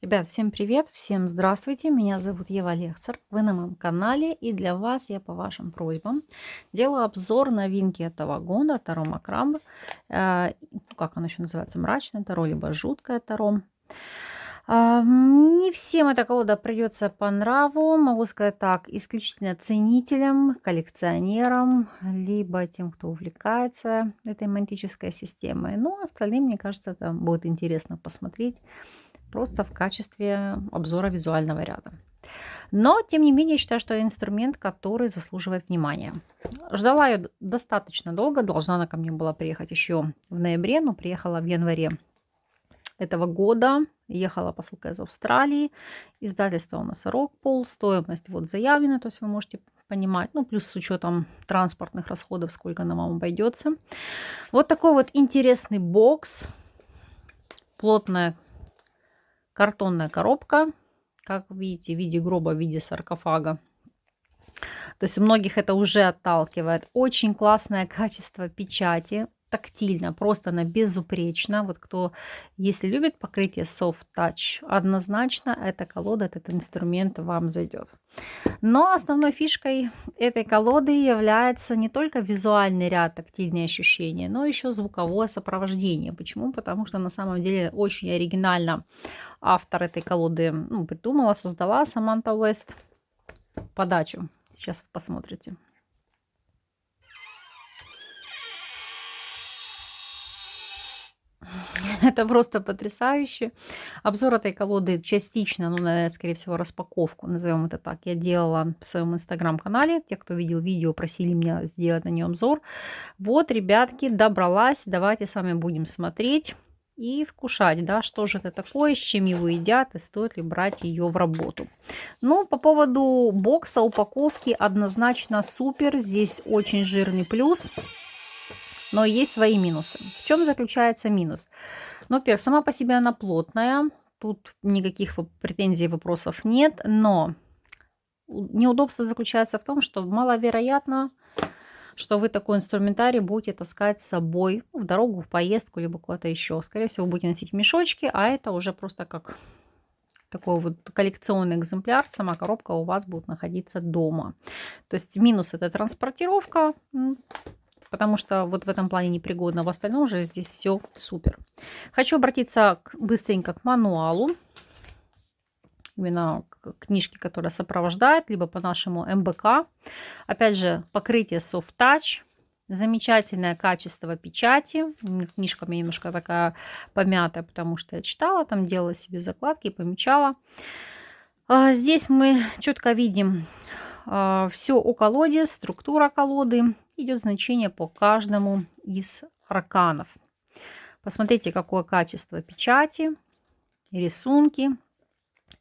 Ребят, всем привет, всем здравствуйте, меня зовут Ева Лехцер, вы на моем канале, и для вас я по вашим просьбам делаю обзор новинки этого года, Таро Макрам. Как оно еще называется, мрачное Таро, либо жуткое Таро. Не всем эта колода придется по нраву, могу сказать так, исключительно ценителям, коллекционерам, либо тем, кто увлекается этой мантической системой. Но остальным, мне кажется, это будет интересно посмотреть просто в качестве обзора визуального ряда. Но, тем не менее, я считаю, что это инструмент, который заслуживает внимания. Ждала ее достаточно долго, должна она ко мне была приехать еще в ноябре, но приехала в январе этого года. Ехала посылка из Австралии. Издательство у нас Rockpool. Стоимость вот заявлена, то есть вы можете понимать. Ну, плюс с учетом транспортных расходов, сколько она вам обойдется. Вот такой вот интересный бокс. Плотная картонная коробка, как видите, в виде гроба, в виде саркофага. То есть у многих это уже отталкивает. Очень классное качество печати. Тактильно, просто она безупречна. Вот кто, если любит покрытие Soft Touch, однозначно эта колода, этот инструмент вам зайдет. Но основной фишкой этой колоды является не только визуальный ряд, тактильные ощущения, но еще звуковое сопровождение. Почему? Потому что на самом деле очень оригинально автор этой колоды придумала, создала Саманта Уэст подачу. Сейчас вы посмотрите. Это просто потрясающе. Обзор этой колоды частично, наверное, скорее всего, распаковку, назовем это так, я делала в своем инстаграм-канале. Те, кто видел видео, просили меня сделать на нее обзор. Вот, ребятки, добралась. Давайте с вами будем смотреть и вкушать, да, что же это такое, с чем его едят и стоит ли брать ее в работу. Ну, по поводу бокса, упаковки, однозначно супер. Здесь очень жирный плюс. Но есть свои минусы. В чем заключается минус? Ну, во-первых, сама по себе она плотная. Тут никаких претензий, вопросов нет. Но неудобство заключается в том, что маловероятно, что вы такой инструментарий будете таскать с собой в дорогу, в поездку, либо куда-то еще. Скорее всего, будете носить в мешочке, а это уже просто как такой вот коллекционный экземпляр. Сама коробка у вас будет находиться дома. То есть минус — это транспортировка, потому что вот в этом плане непригодно. В остальном же здесь все супер. Хочу обратиться быстренько к мануалу. Именно к книжке, которая сопровождает, либо по нашему МБК. Опять же, покрытие Soft Touch. Замечательное качество печати. Книжка у меня немножко такая помятая, потому что я читала, там делала себе закладки, помечала. Здесь мы четко видим все о колоде, структура колоды. Идет значение по каждому из арканов. Посмотрите, какое качество печати, рисунки.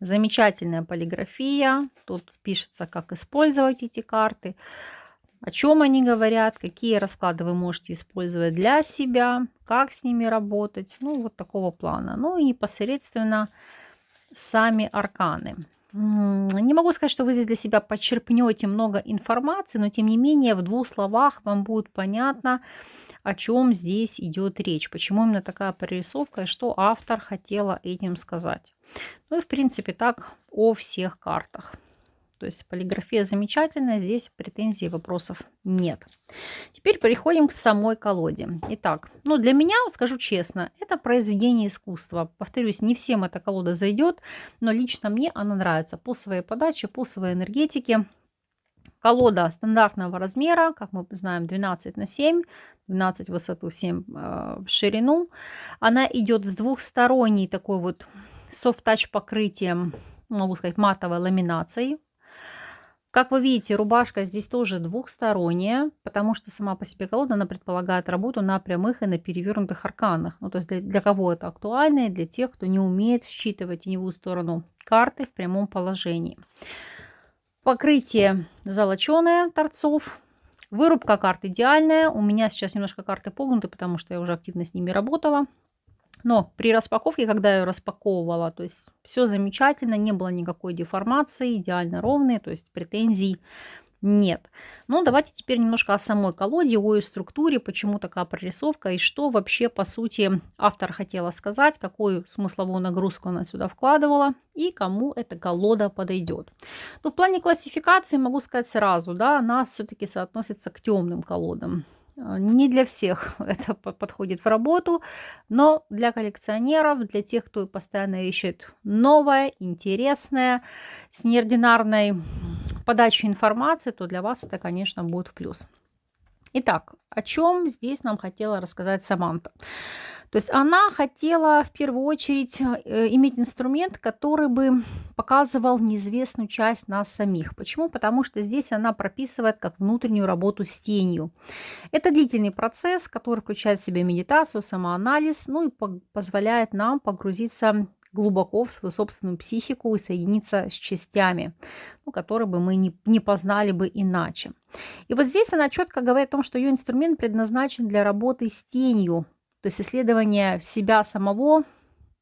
Замечательная полиграфия. Тут пишется, как использовать эти карты, о чем они говорят, какие расклады вы можете использовать для себя, как с ними работать. Ну, вот такого плана. Ну и непосредственно сами арканы. Не могу сказать, что вы здесь для себя почерпнете много информации, но тем не менее в двух словах вам будет понятно, о чем здесь идет речь, почему именно такая прорисовка и что автор хотела этим сказать. Ну и в принципе так о всех картах. То есть полиграфия замечательная, здесь претензий, вопросов нет. Теперь переходим к самой колоде. Итак, ну для меня, скажу честно, это произведение искусства. Повторюсь, не всем эта колода зайдет, но лично мне она нравится по своей подаче, по своей энергетике. Колода стандартного размера, как мы знаем, 12 на 7, 12 в высоту, 7 в ширину. Она идет с двухсторонней такой вот soft-touch покрытием, могу сказать, матовой ламинацией. Как вы видите, рубашка здесь тоже двухсторонняя, потому что сама по себе колода, она предполагает работу на прямых и на перевернутых арканах. Ну, то есть для кого это актуально, и для тех, кто не умеет считывать теневую сторону карты в прямом положении. Покрытие золоченое торцов. Вырубка карт идеальная. У меня сейчас немножко карты погнуты, потому что я уже активно с ними работала. Но при распаковке, когда я ее распаковывала, то есть все замечательно, не было никакой деформации, идеально ровные, то есть претензий Нет. Ну, давайте теперь немножко о самой колоде, о ее структуре, почему такая прорисовка и что вообще, по сути, автор хотела сказать, какую смысловую нагрузку она сюда вкладывала и кому эта колода подойдет. Ну, в плане классификации могу сказать сразу, да, она все-таки соотносится к темным колодам. Не для всех это подходит в работу, но для коллекционеров, для тех, кто постоянно ищет новое, интересное, с неординарной подачей информации, то для вас это, конечно, будет в плюс. Итак, о чем здесь нам хотела рассказать Саманта? То есть она хотела в первую очередь иметь инструмент, который бы показывал неизвестную часть нас самих. Почему? Потому что здесь она прописывает как внутреннюю работу с тенью. Это длительный процесс, который включает в себя медитацию, самоанализ, ну и позволяет нам погрузиться глубоко в свою собственную психику и соединиться с частями, ну, которые бы мы не познали бы иначе. И вот здесь она четко говорит о том, что ее инструмент предназначен для работы с тенью, то есть исследования себя самого,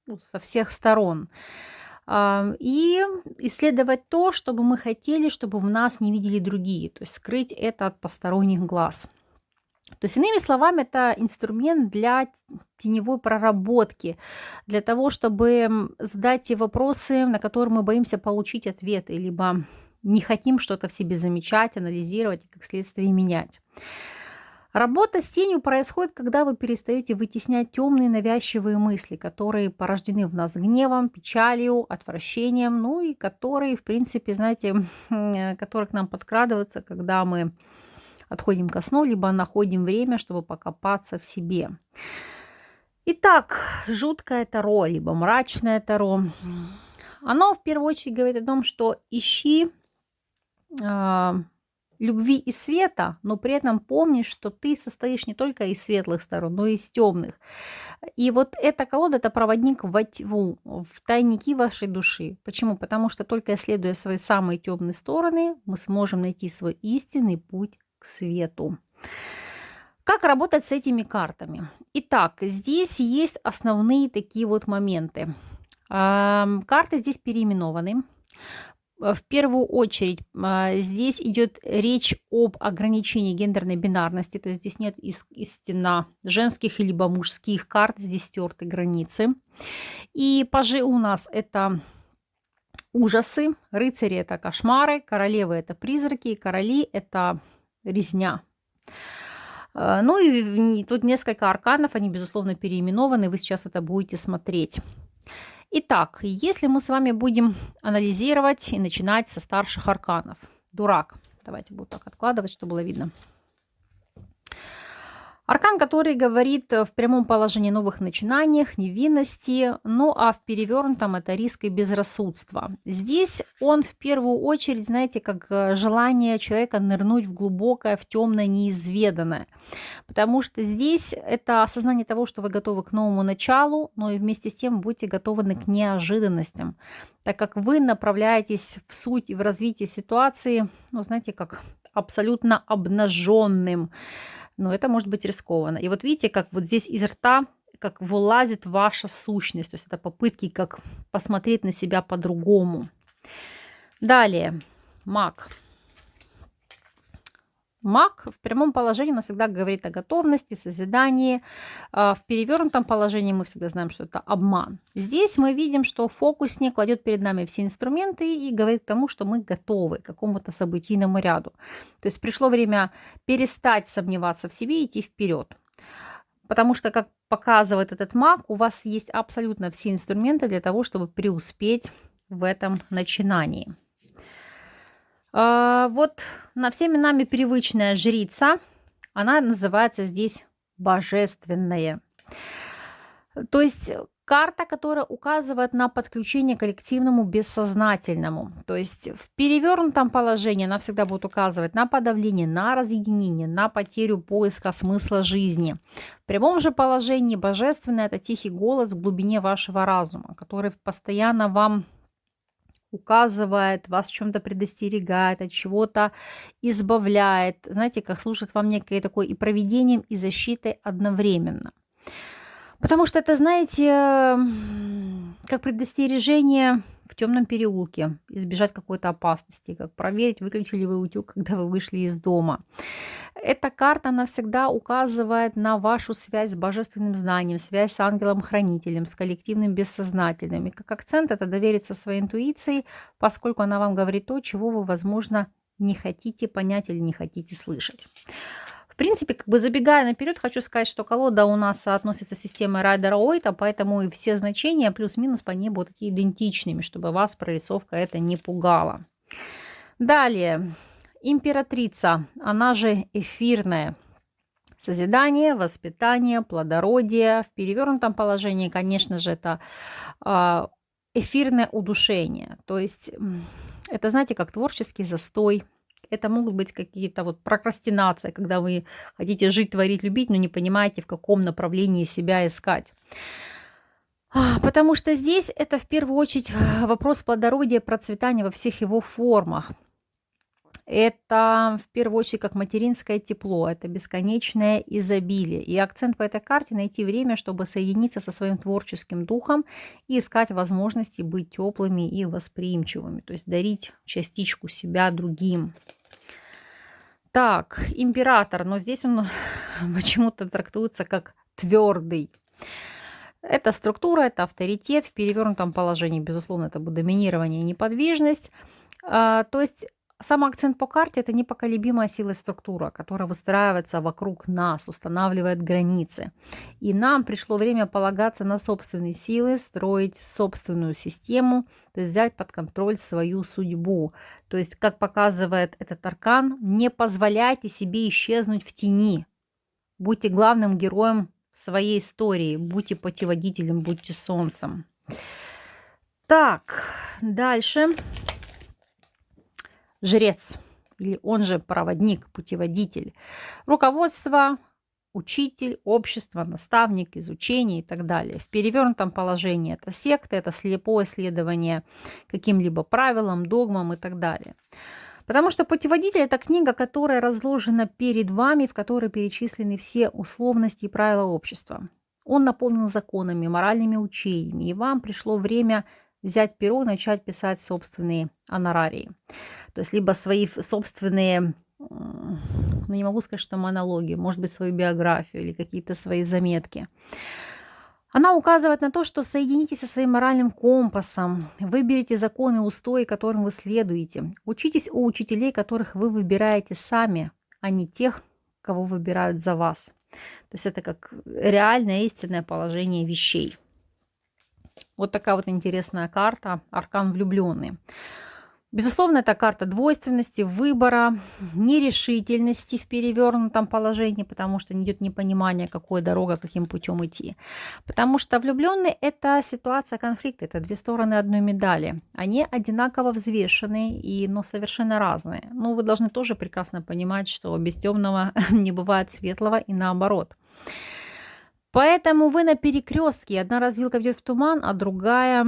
ну, со всех сторон. И исследовать то, чтобы мы хотели, чтобы в нас не видели другие, то есть скрыть это от посторонних глаз. То есть, иными словами, это инструмент для теневой проработки, для того, чтобы задать те вопросы, на которые мы боимся получить ответы, либо не хотим что-то в себе замечать, анализировать и, как следствие, менять. Работа с тенью происходит, когда вы перестаете вытеснять темные навязчивые мысли, которые порождены в нас гневом, печалью, отвращением, ну и которые, в принципе, знаете, которые к нам подкрадываются, когда мы отходим ко сну, либо находим время, чтобы покопаться в себе. Итак, жуткое таро, либо мрачное таро. Оно в первую очередь говорит о том, что ищи любви и света, но при этом помни, что ты состоишь не только из светлых сторон, но и из темных. И вот эта колода– это проводник во тьму, в тайники вашей души. Почему? Потому что только исследуя свои самые темные стороны, мы сможем найти свой истинный путь к свету. Как работать с этими картами? Итак, здесь есть основные такие вот моменты. Карты здесь переименованы. В первую очередь здесь идет речь об ограничении гендерной бинарности, то есть здесь нет истинно женских либо мужских карт, здесь стерты границы. И пажи у нас это ужасы, рыцари это кошмары, королевы это призраки, и короли это резня. Ну и тут несколько арканов, они, безусловно, переименованы, вы сейчас это будете смотреть. Итак, если мы с вами будем анализировать и начинать со старших арканов. Дурак. Давайте буду так откладывать, чтобы было видно. Аркан, который говорит в прямом положении о новых начинаниях, невинности, ну а в перевернутом это риск и безрассудство. Здесь он в первую очередь, знаете, как желание человека нырнуть в глубокое, в темное, неизведанное. Потому что здесь это осознание того, что вы готовы к новому началу, но и вместе с тем будьте готовы к неожиданностям, так как вы направляетесь в суть и в развитие ситуации, ну, знаете, как абсолютно обнаженным. Но это может быть рискованно. И вот видите, как вот здесь из рта как вылазит ваша сущность. То есть это попытки как посмотреть на себя по-другому. Далее, маг. Маг в прямом положении навсегда говорит о готовности, созидании. В перевернутом положении мы всегда знаем, что это обман. Здесь мы видим, что фокусник кладет перед нами все инструменты и говорит к тому, что мы готовы к какому-то событийному ряду. То есть пришло время перестать сомневаться в себе и идти вперед. Потому что, как показывает этот маг, у вас есть абсолютно все инструменты для того, чтобы преуспеть в этом начинании. Вот на всеми нами привычная жрица, она называется здесь божественная. То есть карта, которая указывает на подключение к коллективному бессознательному. То есть в перевернутом положении она всегда будет указывать на подавление, на разъединение, на потерю поиска смысла жизни. В прямом же положении божественное– это тихий голос в глубине вашего разума, который постоянно вам указывает, вас в чем-то предостерегает, от чего-то избавляет. Знаете, как служит вам некое такое и провидением, и защитой одновременно. Потому что это, знаете, как предостережение в темном переулке, избежать какой-то опасности, как проверить, выключили вы утюг, когда вы вышли из дома. Эта карта навсегда указывает на вашу связь с божественным знанием, связь с ангелом-хранителем, с коллективным бессознательным. И как акцент это довериться своей интуиции, поскольку она вам говорит то, чего вы, возможно, не хотите понять или не хотите слышать. В принципе, как бы забегая наперед, хочу сказать, что колода у нас относится с системой Райдера-Уэйта, поэтому и все значения плюс-минус по ней будут такие идентичными, чтобы вас прорисовка это не пугала. Далее, императрица, она же эфирная. Созидание, воспитание, плодородие. В перевернутом положении, конечно же, это эфирное удушение. То есть это, знаете, как творческий застой. Это могут быть какие-то вот прокрастинации, когда вы хотите жить, творить, любить, но не понимаете, в каком направлении себя искать. Потому что здесь это в первую очередь вопрос плодородия, процветания во всех его формах. Это в первую очередь как материнское тепло, это бесконечное изобилие. И акцент по этой карте найти время, чтобы соединиться со своим творческим духом и искать возможности быть теплыми и восприимчивыми, то есть дарить частичку себя другим. Так, император, но здесь он почему-то трактуется как твердый. Это структура, это авторитет. В перевернутом положении, безусловно, это будет доминирование и неподвижность. То есть сам акцент по карте – это непоколебимая сила и структура, которая выстраивается вокруг нас, устанавливает границы. И нам пришло время полагаться на собственные силы, строить собственную систему, то есть взять под контроль свою судьбу. То есть, как показывает этот аркан, не позволяйте себе исчезнуть в тени. Будьте главным героем своей истории, будьте путеводителем, будьте солнцем. Так, дальше. Жрец, или он же проводник, путеводитель. Руководство, учитель, общество, наставник, изучение и так далее. В перевернутом положении это секта, это слепое следование каким-либо правилам, догмам и так далее. Потому что путеводитель – это книга, которая разложена перед вами, в которой перечислены все условности и правила общества. Он наполнен законами, моральными учениями, и вам пришло время взять перо и начать писать собственные онорарии. То есть либо свои собственные, ну не могу сказать, что монологи, может быть, свою биографию или какие-то свои заметки. Она указывает на то, что соединитесь со своим моральным компасом, выберите законы и устои, которым вы следуете. Учитесь у учителей, которых вы выбираете сами, а не тех, кого выбирают за вас. То есть это как реальное истинное положение вещей. Вот такая вот интересная карта, аркан влюбленный. Безусловно, это карта двойственности, выбора, нерешительности в перевернутом положении, потому что идет непонимание, какой дорога, каким путем идти. Потому что влюбленный – это ситуация конфликта, это две стороны одной медали. Они одинаково взвешены, но совершенно разные. Но вы должны тоже прекрасно понимать, что без темного не бывает светлого и наоборот. Поэтому вы на перекрестке. Одна развилка ведет в туман, а другая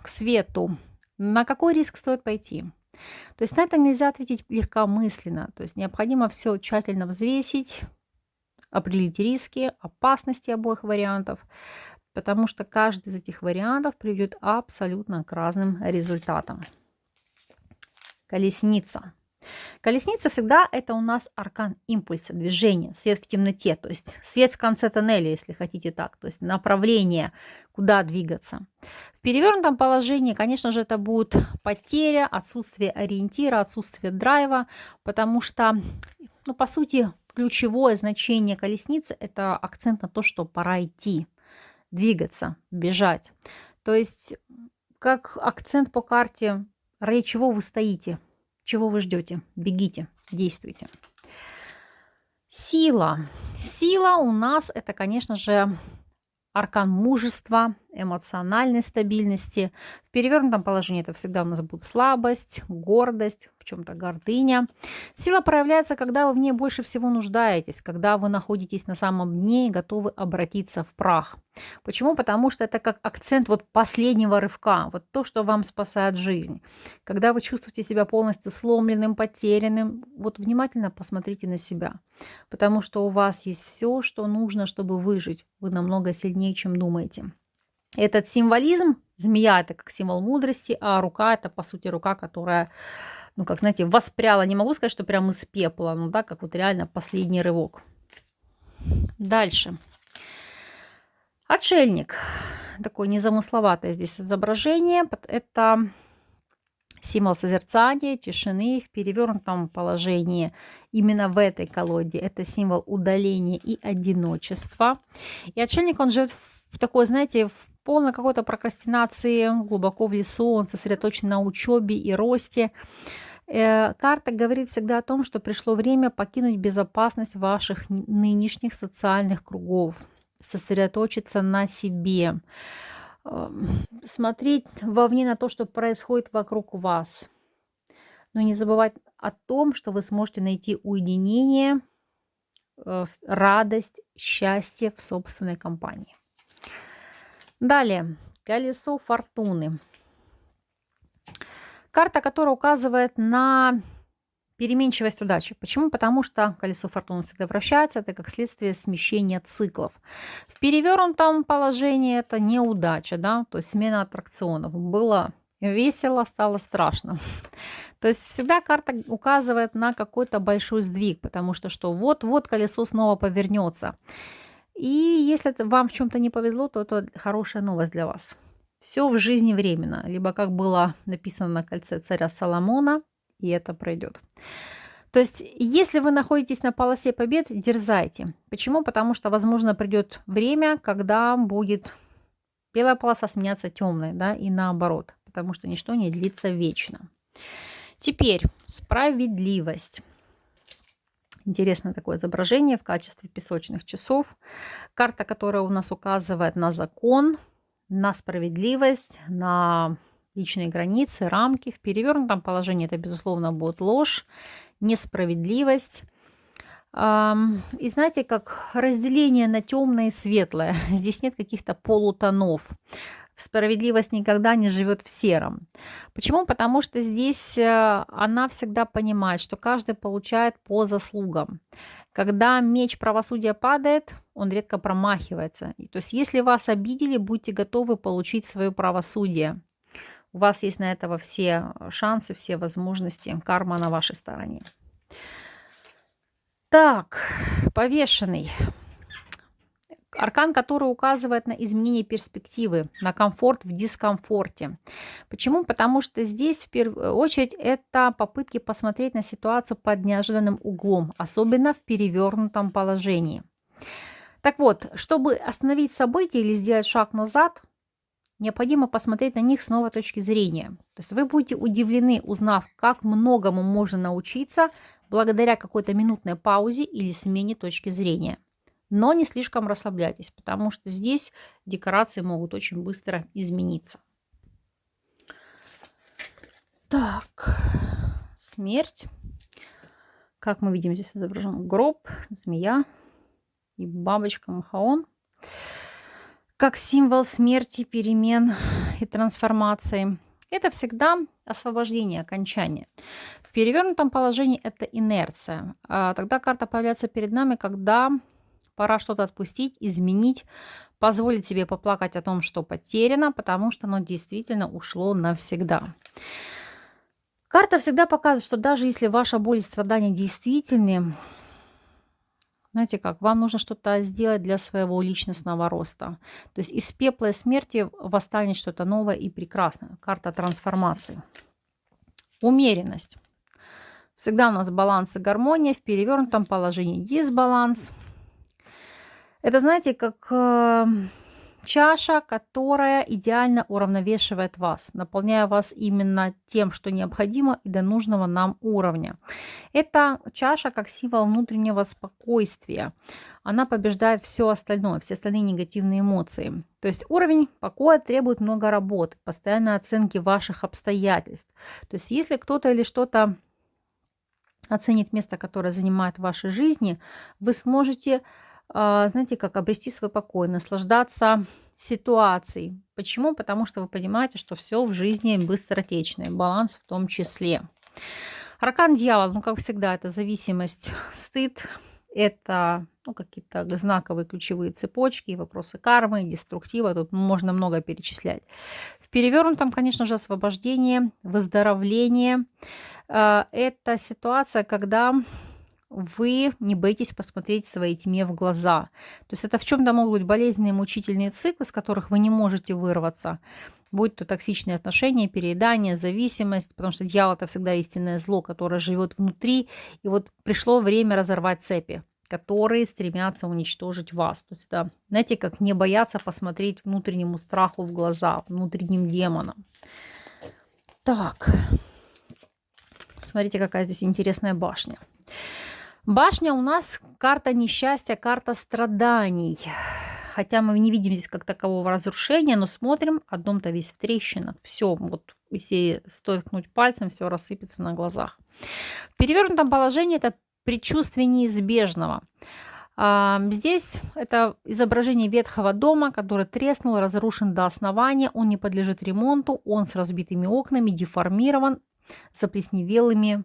к свету. На какой риск стоит пойти? То есть на это нельзя ответить легкомысленно. То есть необходимо все тщательно взвесить, определить риски, опасности обоих вариантов, потому что каждый из этих вариантов приведет абсолютно к разным результатам. Колесница. Колесница всегда это у нас аркан импульса, движения, свет в темноте, то есть свет в конце тоннеля, если хотите так, то есть направление, куда двигаться. В перевернутом положении, конечно же, это будет потеря, отсутствие ориентира, отсутствие драйва, потому что, ну, по сути, ключевое значение колесницы – это акцент на то, что пора идти, двигаться, бежать. То есть как акцент по карте, ради чего вы стоите, чего вы ждете? Бегите, действуйте. Сила. Сила у нас это, конечно же, аркан мужества, эмоциональной стабильности. В перевернутом положении это всегда у нас будет слабость, гордость, в чем-то гордыня. Сила проявляется, когда вы в ней больше всего нуждаетесь, когда вы находитесь на самом дне и готовы обратиться в прах. Почему? Потому что это как акцент вот последнего рывка, вот то, что вам спасает жизнь. Когда вы чувствуете себя полностью сломленным, потерянным, вот внимательно посмотрите на себя, потому что у вас есть все, что нужно, чтобы выжить. Вы намного сильнее, чем думаете. Этот символизм Змея – это как символ мудрости, а рука – это, по сути, рука, которая, ну, как, знаете, воспряла. Не могу сказать, что прям из пепла, но да, как вот реально последний рывок. Дальше. Отшельник. Такое незамысловатое здесь изображение. Это символ созерцания, тишины в перевернутом положении. Именно в этой колоде это символ удаления и одиночества. И отшельник, он живет в такой, знаете, в полной какой-то прокрастинации, глубоко в лесу, он сосредоточен на учебе и росте. Карта говорит всегда о том, что пришло время покинуть безопасность ваших нынешних социальных кругов, сосредоточиться на себе, смотреть вовне на то, что происходит вокруг вас, но не забывать о том, что вы сможете найти уединение, радость, счастье в собственной компании. Далее, колесо фортуны. Карта, которая указывает на переменчивость удачи. Почему? Потому что колесо фортуны всегда вращается, это как следствие смещения циклов. В перевернутом положении это неудача, да, то есть смена аттракционов. Было весело, стало страшно. То есть всегда карта указывает на какой-то большой сдвиг, потому что вот-вот колесо снова повернется. И если вам в чем-то не повезло, то это хорошая новость для вас. Все в жизни временно, либо как было написано на кольце царя Соломона, и это пройдет. То есть, если вы находитесь на полосе побед, дерзайте. Почему? Потому что, возможно, придет время, когда будет белая полоса сменяться темной, да, и наоборот, потому что ничто не длится вечно. Теперь справедливость. Интересное такое изображение в качестве песочных часов. Карта, которая у нас указывает на закон, на справедливость, на личные границы, рамки. В перевернутом положении это, безусловно, будет ложь, несправедливость. И знаете, как разделение на темное и светлое. Здесь нет каких-то полутонов. Справедливость никогда не живет в сером. Почему? Потому что здесь она всегда понимает, что каждый получает по заслугам. Когда меч правосудия падает, он редко промахивается. То есть, если вас обидели, будьте готовы получить свое правосудие. У вас есть на это все шансы, все возможности. Карма на вашей стороне. Так, повешенный. Аркан, который указывает на изменение перспективы, на комфорт в дискомфорте. Почему? Потому что здесь в первую очередь это попытки посмотреть на ситуацию под неожиданным углом, особенно в перевернутом положении. Так вот, чтобы остановить события или сделать шаг назад, необходимо посмотреть на них с новой точки зрения. То есть вы будете удивлены, узнав, как многому можно научиться благодаря какой-то минутной паузе или смене точки зрения. Но не слишком расслабляйтесь, потому что здесь декорации могут очень быстро измениться. Так, смерть. Как мы видим, здесь изображен гроб, змея и бабочка Махаон. Как символ смерти, перемен и трансформации. Это всегда освобождение, окончание. В перевернутом положении это инерция. Тогда карта появляется перед нами, когда пора что-то отпустить, изменить, позволить себе поплакать о том, что потеряно, потому что оно действительно ушло навсегда. Карта всегда показывает, что даже если ваша боль и страдания действительны, знаете как, вам нужно что-то сделать для своего личностного роста. То есть из пепла и смерти восстанет что-то новое и прекрасное. Карта трансформации. Умеренность. Всегда у нас баланс и гармония. В перевернутом положении дисбаланс. Это, знаете, как чаша, которая идеально уравновешивает вас, наполняя вас именно тем, что необходимо и до нужного нам уровня. Это чаша как символ внутреннего спокойствия. Она побеждает все остальное, все остальные негативные эмоции. То есть уровень покоя требует много работы, постоянной оценки ваших обстоятельств. То есть если кто-то или что-то оценит место, которое занимает в вашей жизни, вы сможете, знаете, как обрести свой покой, наслаждаться ситуацией. Почему? Потому что вы понимаете, что все в жизни быстротечное, баланс в том числе. Аркан дьявол, ну, как всегда, это зависимость, стыд, это какие-то знаковые ключевые цепочки, вопросы кармы, деструктива, тут можно много перечислять. В перевернутом, конечно же, освобождение, выздоровление. Это ситуация, когда вы не боитесь посмотреть своей тьме в глаза. То есть это в чем-то могут быть болезненные, мучительные циклы, с которых вы не можете вырваться. Будь то токсичные отношения, переедание, зависимость, потому что дьявол – это всегда истинное зло, которое живет внутри. И вот пришло время разорвать цепи, которые стремятся уничтожить вас. То есть это, знаете, как не бояться посмотреть внутреннему страху в глаза, внутренним демонам. Так, смотрите, какая здесь интересная башня. Башня у нас карта несчастья, карта страданий. Хотя мы не видим здесь как такового разрушения, но смотрим, а дом-то весь в трещинах. Все, вот если стоит ткнуть пальцем, все рассыпется на глазах. В перевернутом положении это предчувствие неизбежного. Здесь это изображение ветхого дома, который треснул, разрушен до основания, он не подлежит ремонту, он с разбитыми окнами, деформирован, заплесневелыми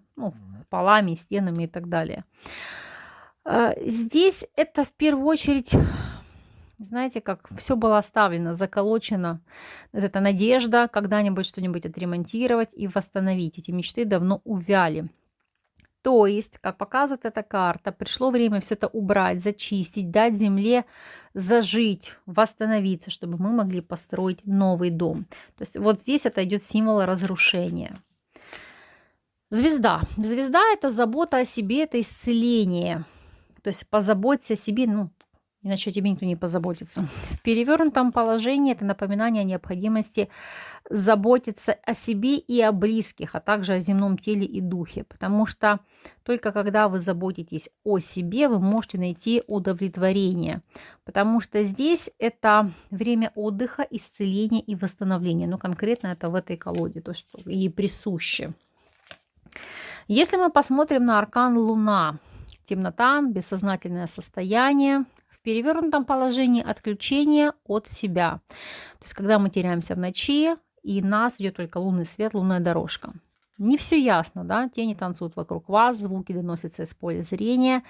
полами, стенами и так далее. Здесь это в первую очередь, знаете, как все было оставлено, заколочено. Это надежда когда-нибудь что-нибудь отремонтировать и восстановить. Эти мечты давно увяли. То есть, как показывает эта карта, пришло время все это убрать, зачистить, дать земле зажить, восстановиться, чтобы мы могли построить новый дом. То есть вот здесь это идет символ разрушения. Звезда. Звезда – это забота о себе, это исцеление. То есть позаботься о себе, иначе о тебе никто не позаботится. В перевернутом положении это напоминание о необходимости заботиться о себе и о близких, а также о земном теле и духе. Потому что только когда вы заботитесь о себе, вы можете найти удовлетворение. Потому что здесь это время отдыха, исцеления и восстановления. Но конкретно это в этой колоде, то, что ей присуще. Если мы посмотрим на аркан Луна, темнота, бессознательное состояние, в перевернутом положении отключение от себя. То есть когда мы теряемся в ночи, и нас идет только лунный свет, лунная дорожка. Не все ясно, да, тени танцуют вокруг вас, звуки доносятся из поля зрения,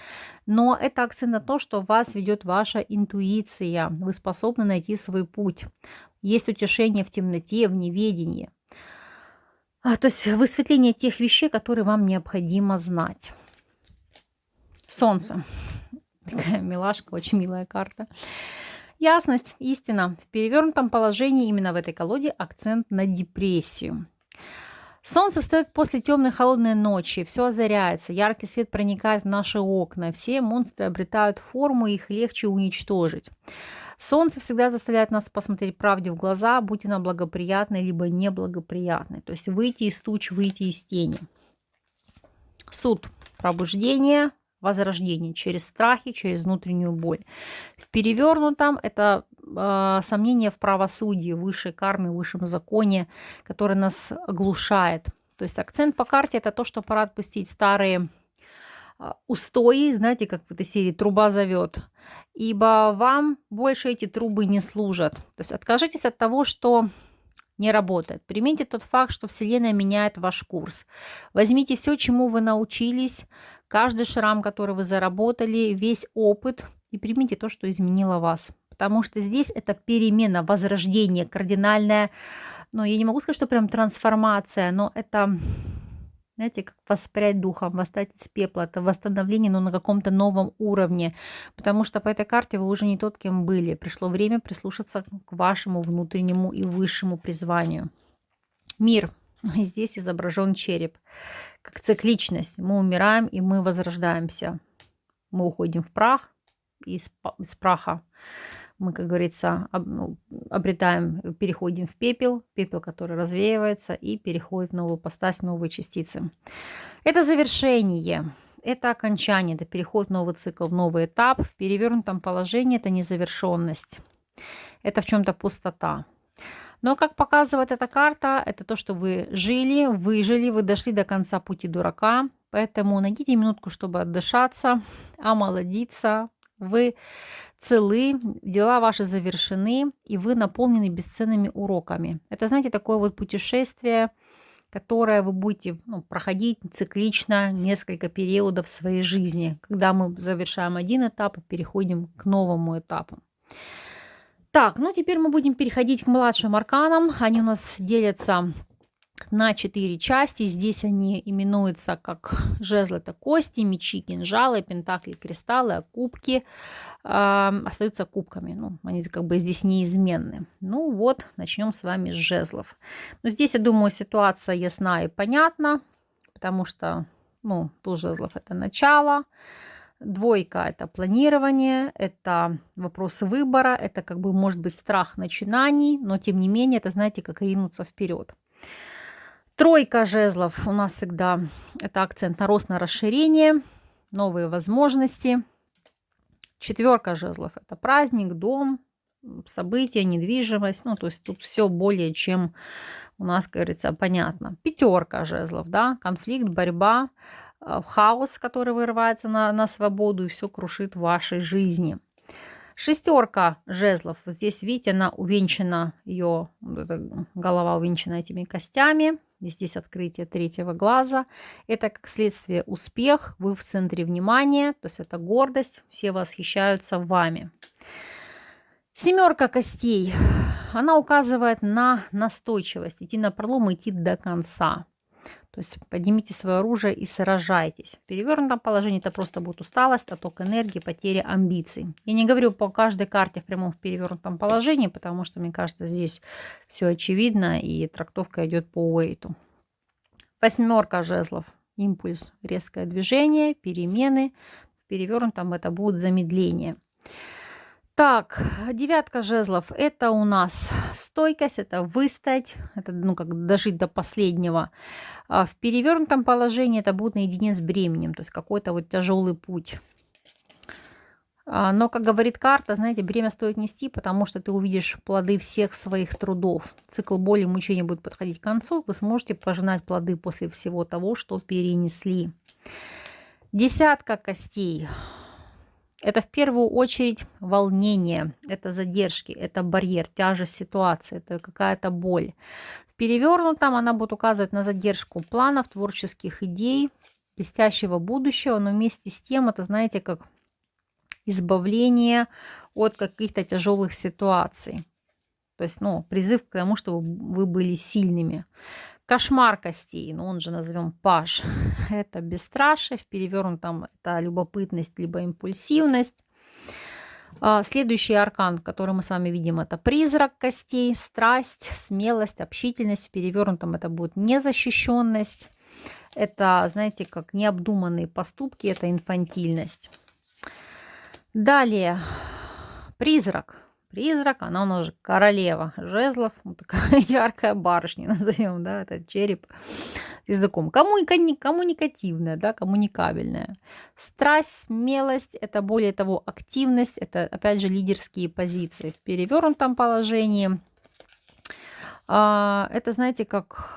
но это акцент на то, что вас ведет ваша интуиция, вы способны найти свой путь. Есть утешение в темноте, в неведении. То есть высветление тех вещей, которые вам необходимо знать. Солнце. Такая милашка, очень милая карта. Ясность, истина. В перевернутом положении именно в этой колоде акцент на депрессию. Солнце встает после темной холодной ночи, все озаряется, яркий свет проникает в наши окна, все монстры обретают форму, их легче уничтожить. Солнце всегда заставляет нас посмотреть правде в глаза, будь она благоприятной либо неблагоприятной. То есть выйти из туч, выйти из тени. Суд. Пробуждение, возрождение через страхи, через внутреннюю боль. В перевернутом это сомнение в правосудии, высшей карме, высшем законе, который нас оглушает. То есть акцент по карте это то, что пора отпустить старые устои, знаете, как в этой серии «Труба зовет», ибо вам больше эти трубы не служат. То есть откажитесь от того, что не работает. Примите тот факт, что Вселенная меняет ваш курс. Возьмите все, чему вы научились, каждый шрам, который вы заработали, весь опыт, и примите то, что изменило вас. Потому что здесь это перемена, возрождение, кардинальная, я не могу сказать, что прям трансформация, но это, знаете, как воспрять духом, восстать из пепла. Это восстановление, но на каком-то новом уровне. Потому что по этой карте вы уже не тот, кем были. Пришло время прислушаться к вашему внутреннему и высшему призванию. Мир. Здесь изображен череп. Как цикличность. Мы умираем, и мы возрождаемся. Мы уходим в прах, и из праха мы, как говорится, переходим в пепел, который развеивается и переходит в новую ипостась, новые частицы. Это завершение, это окончание, это переход в новый цикл, в новый этап. В перевернутом положении это незавершенность, это в чем-то пустота. Но, как показывает эта карта, это то, что вы жили, выжили, вы дошли до конца пути дурака. Поэтому найдите минутку, чтобы отдышаться, омолодиться. Вы целы, дела ваши завершены, и вы наполнены бесценными уроками. Это, знаете, такое вот путешествие, которое вы будете проходить циклично несколько периодов своей жизни, когда мы завершаем один этап и переходим к новому этапу. Так, ну теперь мы будем переходить к младшим арканам. Они у нас делятся на 4 части. Здесь они именуются как жезлы — это кости, мечи, кинжалы, пентакли, кристаллы, а кубки остаются кубками. Ну, они как бы здесь неизменны. Ну вот, начнем с вами с жезлов. Ну, здесь, я думаю, ситуация ясна и понятна, потому что, ну, туз жезлов — это начало. Двойка — это планирование, это вопрос выбора, это как бы может быть страх начинаний, но тем не менее это, знаете, как ринуться вперед. Тройка жезлов у нас всегда это акцент на рост, на расширение, новые возможности. Четверка жезлов — это праздник, дом, события, недвижимость. Ну, то есть тут все более чем у нас, как говорится, понятно. Пятерка жезлов, да, конфликт, борьба, хаос, который вырывается на свободу и все крушит в вашей жизни. Шестерка жезлов. Вот здесь, видите, она увенчана, ее голова увенчана этими костями. И здесь открытие третьего глаза. Это как следствие успех. Вы в центре внимания. То есть это гордость. Все восхищаются вами. Семерка костей. Она указывает на настойчивость. Идти на пролом, идти до конца. То есть поднимите свое оружие и сражайтесь. В перевернутом положении это просто будет усталость, отток энергии, потеря амбиций. Я не говорю по каждой карте в прямом в перевернутом положении, потому что, мне кажется, здесь все очевидно и трактовка идет по Уэйту. Восьмерка жезлов. Импульс, резкое движение, перемены. В перевернутом это будет замедление. Так, девятка жезлов — это у нас стойкость, это выстоять, это, ну, как дожить до последнего. А в перевернутом положении это будет наедине с бременем, то есть какой-то вот тяжелый путь. Но, как говорит карта, знаете, бремя стоит нести, потому что ты увидишь плоды всех своих трудов. Цикл боли и мучения будет подходить к концу, вы сможете пожинать плоды после всего того, что перенесли. Десятка костей. Это в первую очередь волнение, это задержки, это барьер, тяжесть ситуации, это какая-то боль. В перевернутом она будет указывать на задержку планов, творческих идей, блестящего будущего, но вместе с тем это, знаете, как избавление от каких-то тяжелых ситуаций. То есть, ну, призыв к тому, чтобы вы были сильными. Кошмар костей, ну он же назовем паж, это бесстрашие, в перевернутом это любопытность либо импульсивность. Следующий аркан, который мы с вами видим, это призрак костей, страсть, смелость, общительность. В перевернутом это будет незащищенность, это, знаете, как необдуманные поступки, это инфантильность. Далее, призрак. Призрак, она у нас же королева жезлов, вот такая яркая барышня, назовем, да, это череп языком. Коммуникативная, да, коммуникабельная. Страсть, смелость, это более того активность, это опять же лидерские позиции. В перевернутом положении это, знаете, как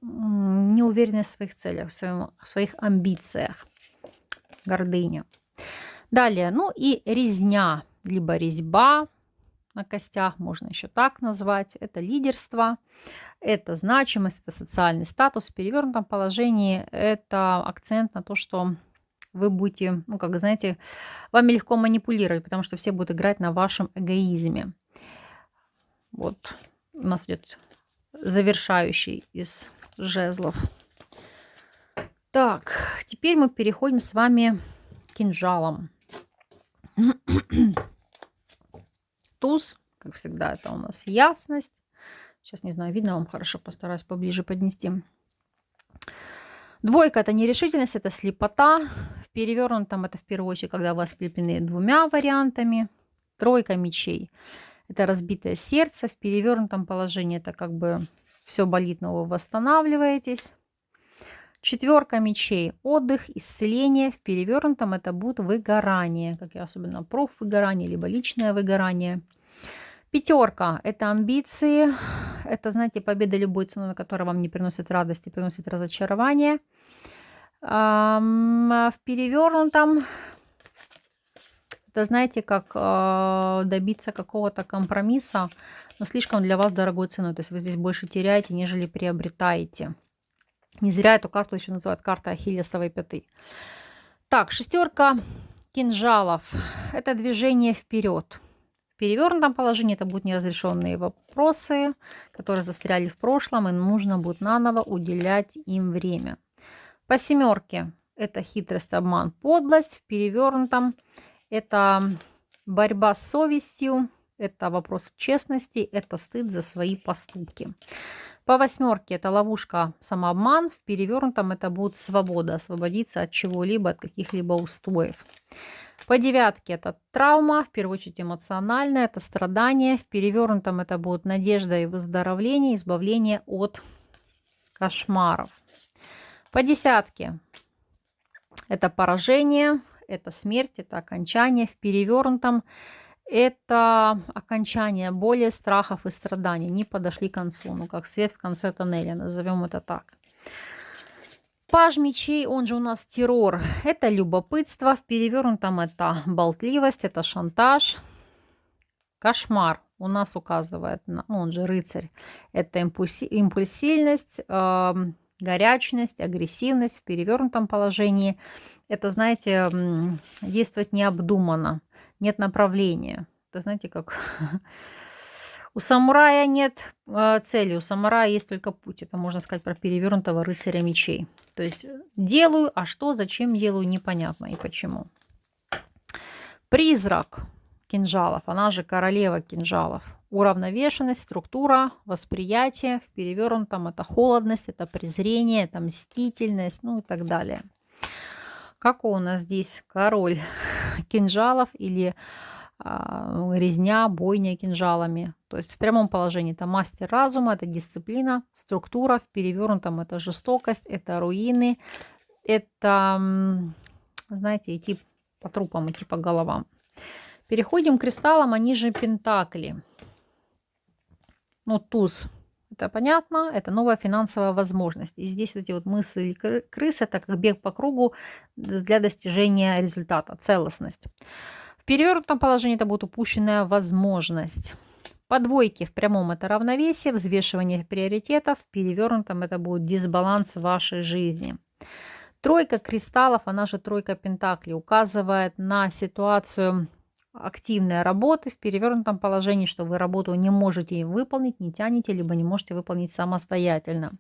неуверенность в своих целях, в своих амбициях, гордыня. Далее, ну и резня, либо резьба на костях, можно еще так назвать. Это лидерство, это значимость, это социальный статус. В перевернутом положении это акцент на то, что вы будете, ну, как знаете, вами легко манипулировать, потому что все будут играть на вашем эгоизме. Вот у нас идет завершающий из жезлов. Так, теперь мы переходим с вами к кинжалам. Туз, как всегда, это у нас ясность. Сейчас, не знаю, видно вам хорошо, постараюсь поближе поднести. Двойка — это нерешительность, это слепота. В перевернутом это в первую очередь, когда вы ослеплены двумя вариантами. Тройка мечей — это разбитое сердце. В перевернутом положении это как бы все болит, но вы восстанавливаетесь. Четверка мечей — отдых, исцеление. В перевернутом это будет выгорание, как я особенно профвыгорание, либо личное выгорание. Пятерка — это амбиции, это, знаете, победа любой ценой, которая вам не приносит радости, приносит разочарование. В перевернутом это, знаете, как добиться какого-то компромисса, но слишком для вас дорогой ценой. То есть вы здесь больше теряете, нежели приобретаете. Не зря эту карту еще называют картой Ахиллесовой пяты. Так, шестерка кинжалов. Это движение вперед. В перевернутом положении это будут неразрешенные вопросы, которые застряли в прошлом, и нужно будет наново уделять им время. По семерке это хитрость, обман, подлость. В перевернутом это борьба с совестью, это вопрос честности, это стыд за свои поступки. По восьмерке это ловушка, самообман. В перевернутом это будет свобода, освободиться от чего-либо, от каких-либо устоев. По девятке это травма, в первую очередь эмоциональная, это страдание. В перевернутом это будет надежда и выздоровление, избавление от кошмаров. По десятке это поражение, это смерть, это окончание. В перевернутом это окончание боли, страхов и страданий. Не подошли к концу, ну как свет в конце тоннеля, назовем это так. Паж мечей, он же у нас террор, это любопытство. В перевернутом это болтливость, это шантаж. Кошмар у нас указывает, он же рыцарь, это импульсивность, горячность, агрессивность. В перевернутом положении это, знаете, действовать необдуманно, нет направления. Это, знаете, как у самурая нет цели, у самурая есть только путь. Это можно сказать про перевернутого рыцаря мечей. То есть делаю, а что, зачем делаю, непонятно и почему. Призрак кинжалов, она же королева кинжалов. Уравновешенность, структура, восприятие. В перевернутом это холодность, это презрение, это мстительность, ну и так далее. Какой у нас здесь король кинжалов или резня, бойня кинжалами? То есть в прямом положении это мастер разума, это дисциплина, структура. В перевернутом это жестокость, это руины, это, знаете, идти по трупам, идти по головам. Переходим к кристаллам, они же пентакли. Ну, туз, это понятно, это новая финансовая возможность. И здесь вот эти вот мысли крыс, это как бег по кругу для достижения результата, целостность. В перевернутом положении это будет упущенная возможность. По двойке в прямом это равновесие, взвешивание приоритетов. В перевернутом это будет дисбаланс в вашей жизни. Тройка кристаллов, она же тройка пентаклей, указывает на ситуацию активной работы. В перевернутом положении, что вы работу не можете выполнить, не тянете, либо не можете выполнить самостоятельно.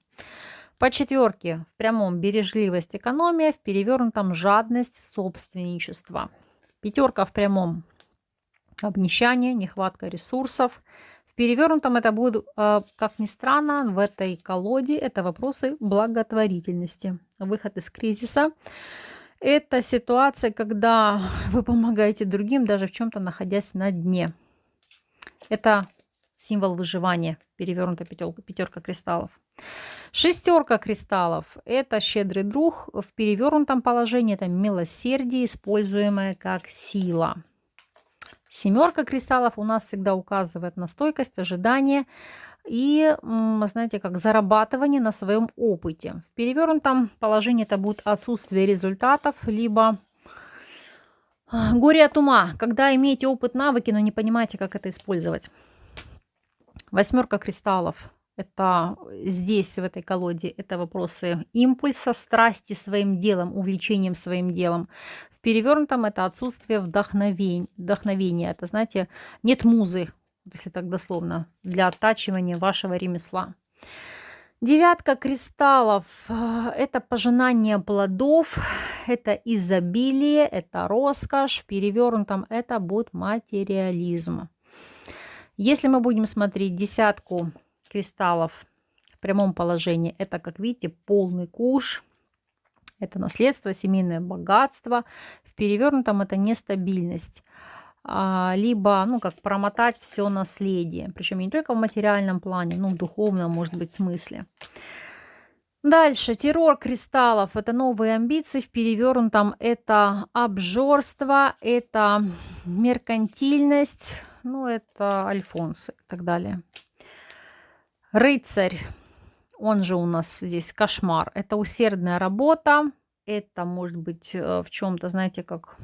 По четверке в прямом бережливость, экономия, в перевернутом жадность, собственничество. Пятерка в прямом обнищание, нехватка ресурсов. В перевернутом это будет, как ни странно, в этой колоде это вопросы благотворительности. Выход из кризиса. Это ситуация, когда вы помогаете другим, даже в чем-то находясь на дне. Это символ выживания, перевернутая пятерка кристаллов. Шестерка кристаллов – это щедрый друг. В перевернутом положении это милосердие, используемое как сила. Семерка кристаллов у нас всегда указывает на стойкость, ожидание и, знаете, как зарабатывание на своем опыте. В перевернутом положении это будет отсутствие результатов, либо горе от ума, когда имеете опыт, навыки, но не понимаете, как это использовать. Восьмерка кристаллов – это здесь, в этой колоде, это вопросы импульса, страсти своим делом, увлечением своим делом. В перевернутом это отсутствие вдохновения. Это, знаете, нет музы, если так дословно, для оттачивания вашего ремесла. Девятка кристаллов – это пожинание плодов, это изобилие, это роскошь. В перевернутом это будет материализм. Если мы будем смотреть десятку кристаллов в прямом положении, это, как видите, полный куш. Это наследство, семейное богатство. В перевернутом это нестабильность. Либо, ну, как промотать все наследие. Причем не только в материальном плане, но в духовном, может быть, смысле. Дальше. Террор кристаллов – это новые амбиции. В перевернутом это обжорство, это меркантильность, ну, это альфонсы и так далее. Рыцарь, он же у нас здесь кошмар. Это усердная работа. Это может быть в чем-то, знаете, как...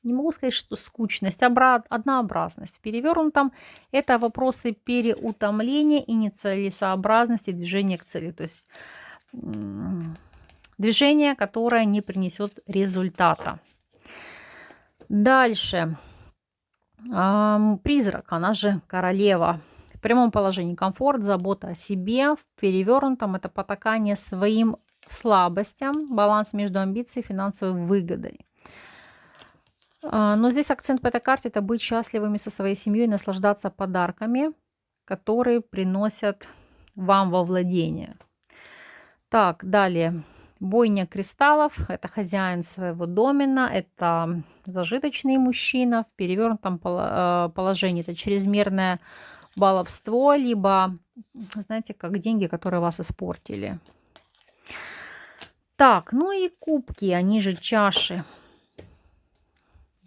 Не могу сказать, что скучность, однообразность. В перевернутом это вопросы переутомления и нецелесообразности движения к цели. То есть движение, которое не принесет результата. Дальше. Призрак, она же королева. В прямом положении комфорт, забота о себе. В перевернутом это потакание своим слабостям, баланс между амбицией и финансовой выгодой. Но здесь акцент по этой карте – это быть счастливыми со своей семьей, наслаждаться подарками, которые приносят вам во владение. Так, далее. Бойня кристаллов – это хозяин своего домена, это зажиточный мужчина. В перевернутом положении это чрезмерное баловство, либо, знаете, как деньги, которые вас испортили. Так, ну и кубки, они же чаши.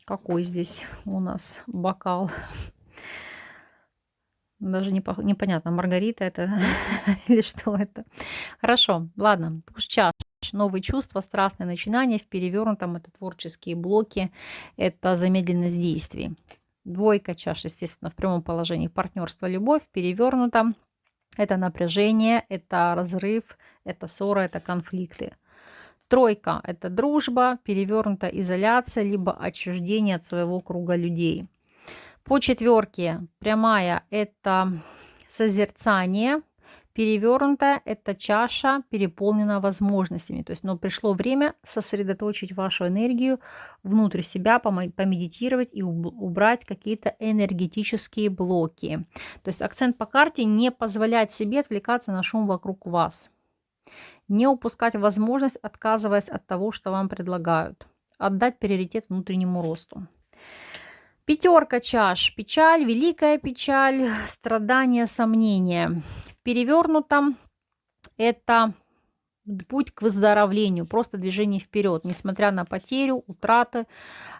Какой здесь у нас бокал? Даже непонятно, Маргарита это или что это. Хорошо, ладно, туз чаш. Новые чувства, страстные начинания. В перевернутом это творческие блоки, это замедленность действий. Двойка чаш, естественно, в прямом положении партнерство, любовь. В перевернутом это напряжение, это разрыв, это ссора, это конфликты. Тройка – это дружба, перевернутая изоляция, либо отчуждение от своего круга людей. По четверке прямая – это созерцание, перевернутая – это чаша, переполнена возможностями. То есть, но пришло время сосредоточить вашу энергию внутрь себя, помедитировать и убрать какие-то энергетические блоки. То есть акцент по карте – не позволять себе отвлекаться на шум вокруг вас. Не упускать возможность, отказываясь от того, что вам предлагают. Отдать приоритет внутреннему росту. Пятерка чаш. Печаль, великая печаль, страдания, сомнения. В перевернутом это путь к выздоровлению, просто движение вперед, несмотря на потерю, утраты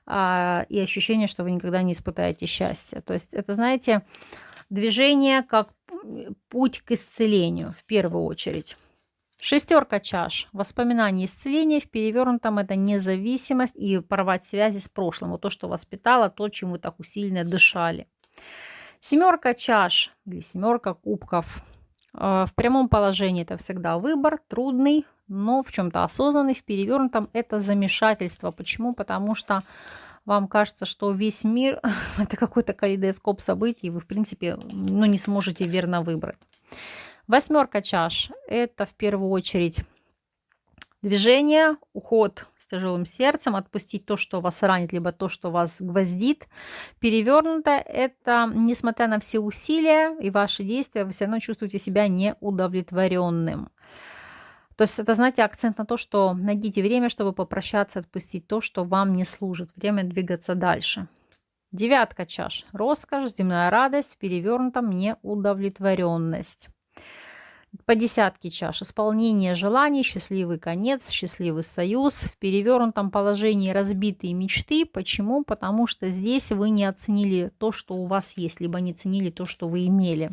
и ощущение, что вы никогда не испытаете счастья. То есть это, знаете, движение как путь к исцелению в первую очередь. Шестерка чаш. Воспоминания, исцеления. В перевернутом это независимость и порвать связи с прошлым. Вот то, что воспитало, то, чем вы так усиленно дышали. Семерка чаш или семерка кубков. В прямом положении это всегда выбор, трудный, но в чем-то осознанный. В перевернутом это замешательство. Почему? Потому что вам кажется, что весь мир это какой-то калейдоскоп событий, и вы, в принципе, не сможете верно выбрать. Восьмерка чаш – это в первую очередь движение, уход с тяжелым сердцем, отпустить то, что вас ранит, либо то, что вас гвоздит. Перевернуто – это, несмотря на все усилия и ваши действия, вы все равно чувствуете себя неудовлетворенным. То есть это, знаете, акцент на то, что найдите время, чтобы попрощаться, отпустить то, что вам не служит. Время двигаться дальше. Девятка чаш – роскошь, земная радость, в перевернутом неудовлетворенность. По десятке чаш. Исполнение желаний, счастливый конец, счастливый союз. В перевернутом положении разбитые мечты. Почему? Потому что здесь вы не оценили то, что у вас есть, либо не ценили то, что вы имели.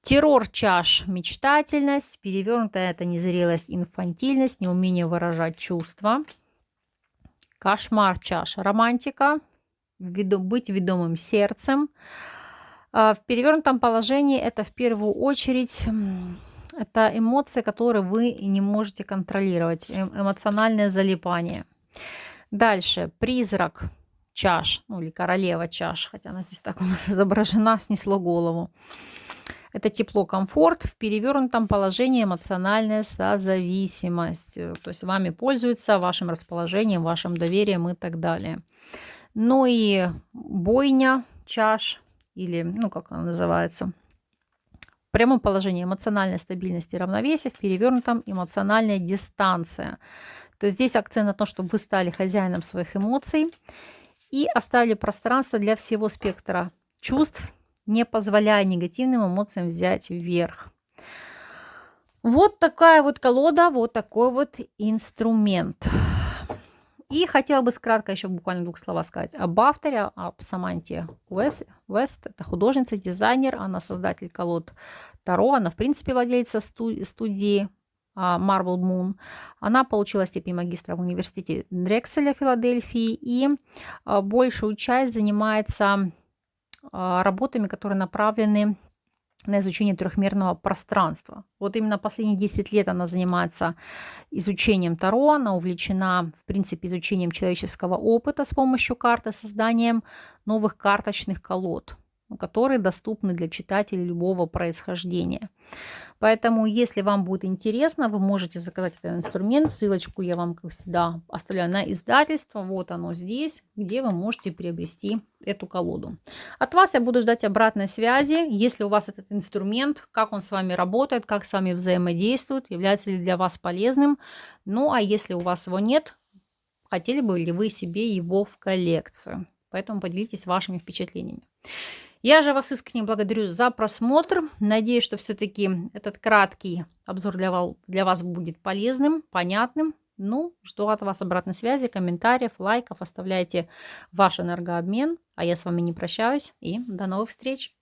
Террор чаш. Мечтательность. Перевернутая это незрелость, инфантильность, неумение выражать чувства. Кошмар чаш. Романтика. Быть ведомым сердцем. В перевернутом положении это в первую очередь это эмоции, которые вы не можете контролировать, эмоциональное залипание. Дальше призрак чаш, или королева чаш, хотя она здесь так у нас изображена, снесло голову. Это тепло, комфорт. В перевернутом положении эмоциональная созависимость. То есть вами пользуются, вашим расположением, вашим доверием и так далее. Ну и бойня чаш. Или, как она называется, в прямом положении эмоциональная стабильность и равновесие, в перевернутом эмоциональная дистанция. То есть здесь акцент на том, чтобы вы стали хозяином своих эмоций и оставили пространство для всего спектра чувств, не позволяя негативным эмоциям взять вверх. Вот такая вот колода, вот такой вот инструмент. И хотела бы кратко еще буквально в 2 словах сказать об авторе, об Саманте Уэст. Это художница, дизайнер, она создатель колод Таро, она в принципе владелица студии Marble Moon. Она получила степень магистра в университете Дрекселя Филадельфии и большую часть занимается работами, которые направлены на изучение трехмерного пространства. Вот именно последние 10 лет она занимается изучением Таро, она увлечена, в принципе, изучением человеческого опыта с помощью карты, созданием новых карточных колод, которые доступны для читателей любого происхождения. Поэтому, если вам будет интересно, вы можете заказать этот инструмент. Ссылочку я вам, как всегда, оставляю на издательство. Вот оно здесь, где вы можете приобрести эту колоду. От вас я буду ждать обратной связи. Если у вас этот инструмент, как он с вами работает, как с вами взаимодействует, является ли для вас полезным. Ну, а если у вас его нет, хотели бы ли вы себе его в коллекцию? Поэтому поделитесь вашими впечатлениями. Я же вас искренне благодарю за просмотр. Надеюсь, что все-таки этот краткий обзор для вас будет полезным, понятным. Ну, жду от вас обратной связи, комментариев, лайков. Оставляйте ваш энергообмен. А я с вами не прощаюсь. И до новых встреч!